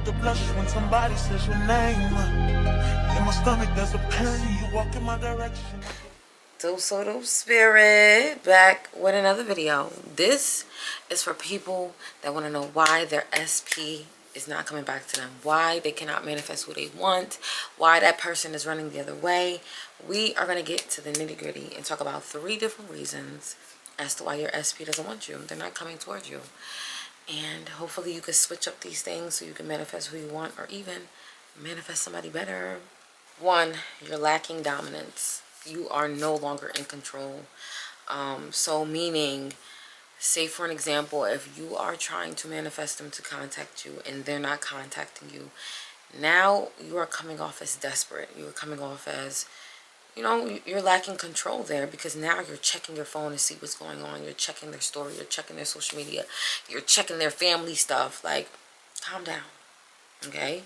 to blush when somebody says your name. In my stomach, there's a pain. You walk in my direction. Soto Spirit, back with another video. This is for people that want to know why their SP is not coming back to them, why they cannot manifest what they want, why that person is running the other way. We are going to get to the nitty-gritty and talk about 3 different reasons as to why your SP doesn't want you. They're not coming towards you. And hopefully you can switch up these things so you can manifest who you want, or even manifest somebody better. 1, you're lacking dominance. You are no longer in control. So meaning, say for an example, if you are trying to manifest them to contact you and they're not contacting you, now you are coming off as desperate. You are coming off as, you know, you're lacking control there, because now you're checking your phone to see what's going on. You're checking their story. You're checking their social media. You're checking their family stuff. Like, calm down, okay?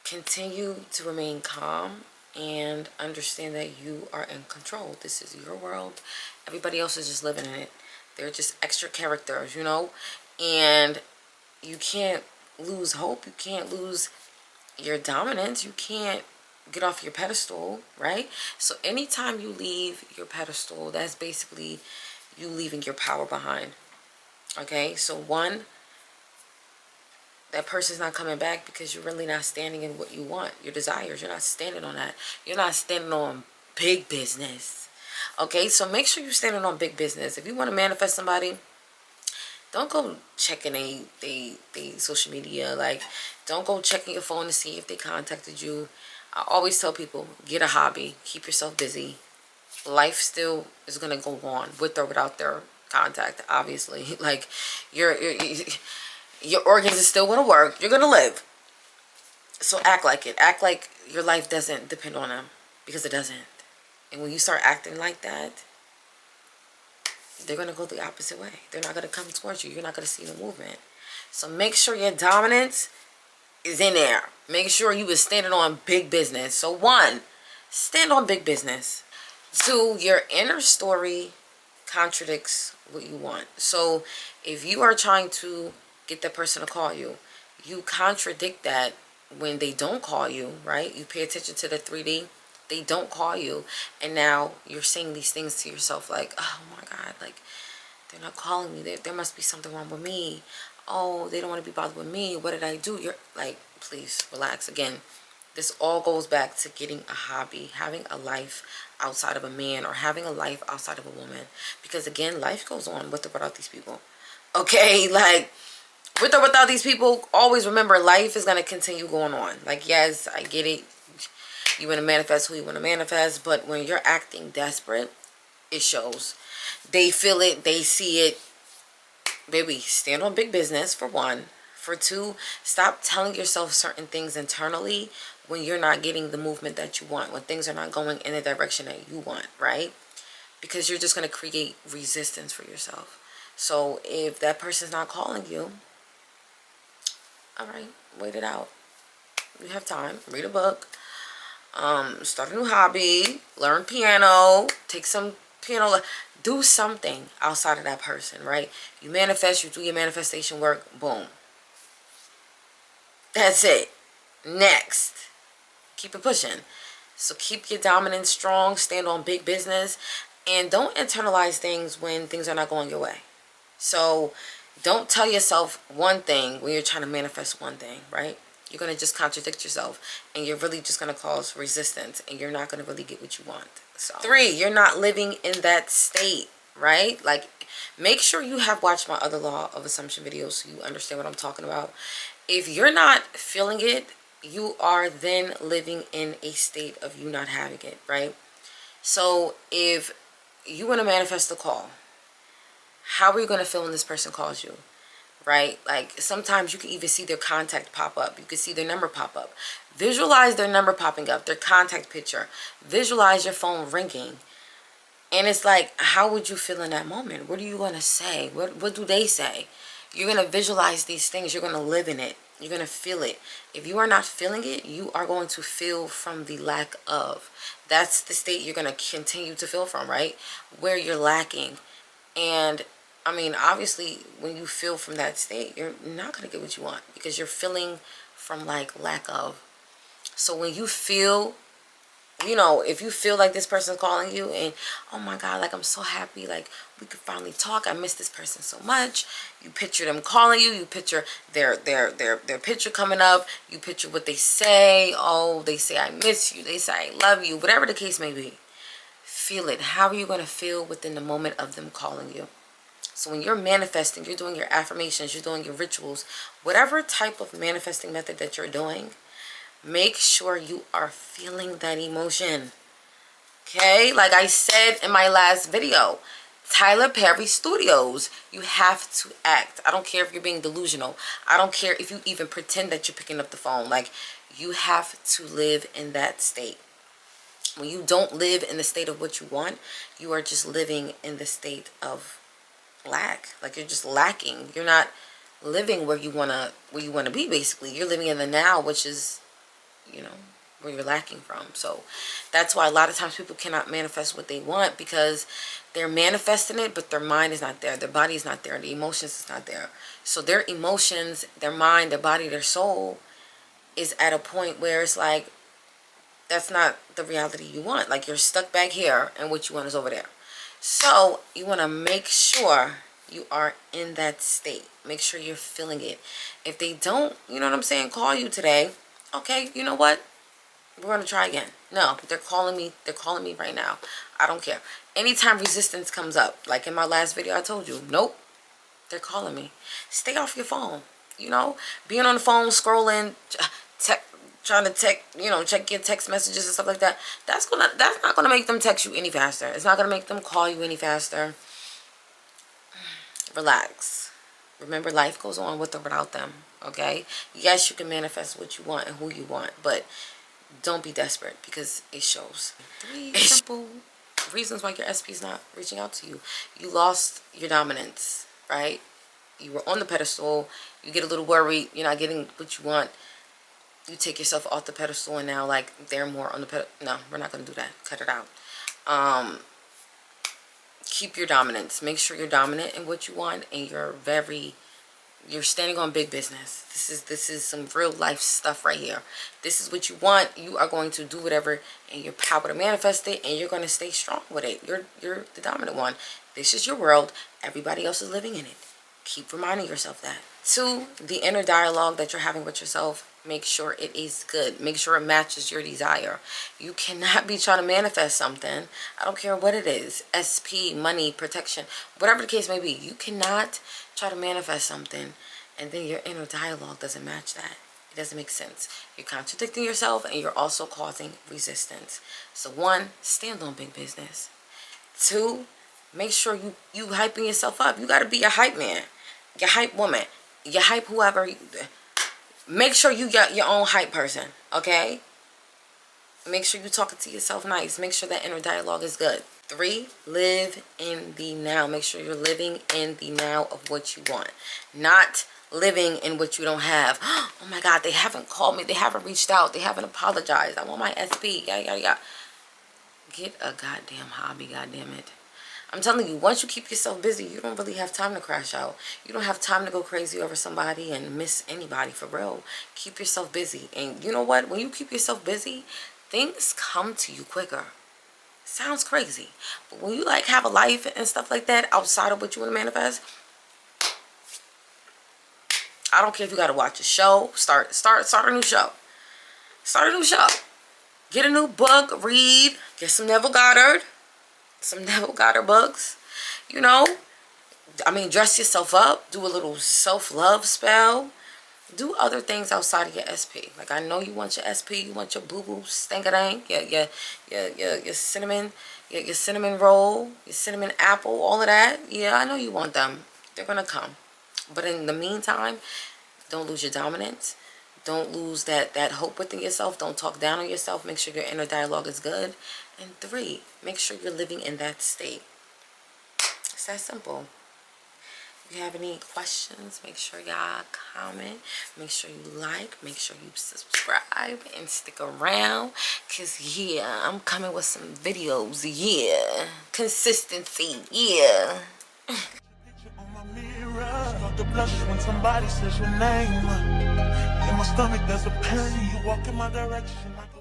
Continue to remain calm and understand that you are in control. This is your world. Everybody else is just living in it. They're just extra characters, you know? And you can't lose hope. You can't lose your dominance. You can't get off your pedestal, right? So anytime you leave your pedestal, that's basically you leaving your power behind. Okay? So 1, that person's not coming back because you're really not standing in what you want, your desires. You're not standing on that. You're not standing on big business. Okay, so make sure you're standing on big business. If you want to manifest somebody, don't go checking they social media. Like, don't go checking your phone to see if they contacted you. I always tell people, get a hobby. Keep yourself busy. Life still is going to go on with or without their contact, obviously. Like, your organs are still going to work. You're going to live. So act like it. Act like your life doesn't depend on them, because it doesn't. And when you start acting like that, they're going to go the opposite way. They're not going to come towards you. You're not going to see the movement. So make sure your dominance is in there. Make sure you are standing on big business. So 1, stand on big business. 2, your inner story contradicts what you want. So if you are trying to get that person to call you, you contradict that when they don't call you, right? You pay attention to the 3D. They don't call you, and now you're saying these things to yourself like, oh my God, like, they're not calling me. There must be something wrong with me. Oh, they don't want to be bothered with me. What did I do? You're like, please relax. Again, this all goes back to getting a hobby, having a life outside of a man, or having a life outside of a woman. Because again, life goes on with or without these people. Okay, like, with or without these people, always remember life is going to continue going on. Like, yes, I get it. You want to manifest who you want to manifest, but when you're acting desperate, it shows. They feel it. They see it. Baby, stand on big business, for 1. For 2, stop telling yourself certain things internally when you're not getting the movement that you want, when things are not going in the direction that you want, right? Because you're just going to create resistance for yourself. So if that person's not calling you, all right, wait it out. You have time. Read a book. Start a new hobby. Learn piano. Take some piano. Do something outside of that person, right? You manifest. You do your manifestation work. Boom. That's it. Next. Keep it pushing. So keep your dominance strong. Stand on big business. And don't internalize things when things are not going your way. So don't tell yourself one thing when you're trying to manifest one thing, right? You're going to just contradict yourself, and you're really just going to cause resistance, and you're not going to really get what you want. So 3, you're not living in that state, right? Like, make sure you have watched my other law of assumption videos so you understand what I'm talking about. If you're not feeling it, you are then living in a state of you not having it, right? So if you want to manifest a call, how are you going to feel when this person calls you? Right? Like, sometimes you can even see their contact pop up. You can see their number pop up. Visualize their number popping up, their contact picture. Visualize your phone ringing. And it's like, how would you feel in that moment? What are you going to say? What do they say? You're going to visualize these things. You're going to live in it. You're going to feel it. If you are not feeling it, you are going to feel from the lack of. That's the state you're going to continue to feel from, right? Where you're lacking. And I mean, obviously, when you feel from that state, you're not going to get what you want because you're feeling from like lack of. So when you feel, you know, if you feel like this person's calling you and, oh my God, like I'm so happy, like we could finally talk. I miss this person so much. You picture them calling you. You picture their picture coming up. You picture what they say. Oh, they say I miss you. They say I love you. Whatever the case may be. Feel it. How are you going to feel within the moment of them calling you? So when you're manifesting, you're doing your affirmations, you're doing your rituals, whatever type of manifesting method that you're doing, make sure you are feeling that emotion. Okay? Like I said in my last video, Tyler Perry Studios, you have to act. I don't care if you're being delusional. I don't care if you even pretend that you're picking up the phone. Like, you have to live in that state. When you don't live in the state of what you want, you are just living in the state of lack. Like, you're just lacking. You're not living where you wanna be. Basically, you're living in the now, which is, you know, where you're lacking from. So that's why a lot of times people cannot manifest what they want, because they're manifesting it, but their mind is not there, their body is not there, the emotions is not there. So their emotions, their mind, their body, their soul is at a point where it's like, that's not the reality you want. Like, you're stuck back here and what you want is over there. So you want to make sure you are in that state. Make sure you're feeling it. If they don't, you know what I'm saying, call you today, okay, you know what? We're going to try again. No, but they're calling me. They're calling me right now. I don't care. Anytime resistance comes up, like in my last video I told you, nope, they're calling me. Stay off your phone. You know, being on the phone, scrolling, trying to check your text messages and stuff like that. That's not gonna make them text you any faster. It's not gonna make them call you any faster. Relax. Remember, life goes on with or without them. Okay. Yes, you can manifest what you want and who you want, but don't be desperate, because it shows. 3 simple reasons why your SP is not reaching out to you. You lost your dominance, right? You were on the pedestal. You get a little worried. You're not getting what you want. You take yourself off the pedestal, and now, like, they're more on the pedestal. No, we're not going to do that. Cut it out. Keep your dominance. Make sure you're dominant in what you want, and you're standing on big business. This is some real life stuff right here. This is what you want. You are going to do whatever in your power to manifest it, and you're going to stay strong with it. You're the dominant one. This is your world. Everybody else is living in it. Keep reminding yourself that. 2, the inner dialogue that you're having with yourself, make sure it is good. Make sure it matches your desire. You cannot be trying to manifest something. I don't care what it is. SP, money, protection, whatever the case may be. You cannot try to manifest something and then your inner dialogue doesn't match that. It doesn't make sense. You're contradicting yourself, and you're also causing resistance. So 1, stand on big business. 2, make sure you hyping yourself up. You got to be your hype man, your hype woman, your hype whoever. Make sure you got your own hype person, okay? Make sure you're talking to yourself nice. Make sure that inner dialogue is good. 3, live in the now. Make sure you're living in the now of what you want. Not living in what you don't have. Oh my God, they haven't called me. They haven't reached out. They haven't apologized. I want my SP. Yeah. Get a goddamn hobby, goddamn it. I'm telling you, once you keep yourself busy, you don't really have time to crash out. You don't have time to go crazy over somebody and miss anybody, for real. Keep yourself busy. And you know what? When you keep yourself busy, things come to you quicker. Sounds crazy. But when you like have a life and stuff like that outside of what you want to manifest, I don't care if you got to watch a show. Start a new show. Start a new show. Get a new book, read, get some Neville Goddard. Some Neville Goddard books, you know. I mean, dress yourself up, do a little self-love spell, do other things outside of your SP. Like, I know you want your SP, you want your boo-boo stank-a-dang, your cinnamon, your cinnamon roll, your cinnamon apple, all of that. Yeah, I know you want them. They're gonna come. But in the meantime, don't lose your dominance. Don't lose that hope within yourself. Don't talk down on yourself. Make sure your inner dialogue is good. And 3, make sure you're living in that state. It's that simple. If you have any questions, make sure y'all comment. Make sure you like. Make sure you subscribe and stick around. Because, yeah, I'm coming with some videos. Yeah. Consistency. Yeah. start to blush when somebody says your name. In my stomach there's a pain. You walk in my direction.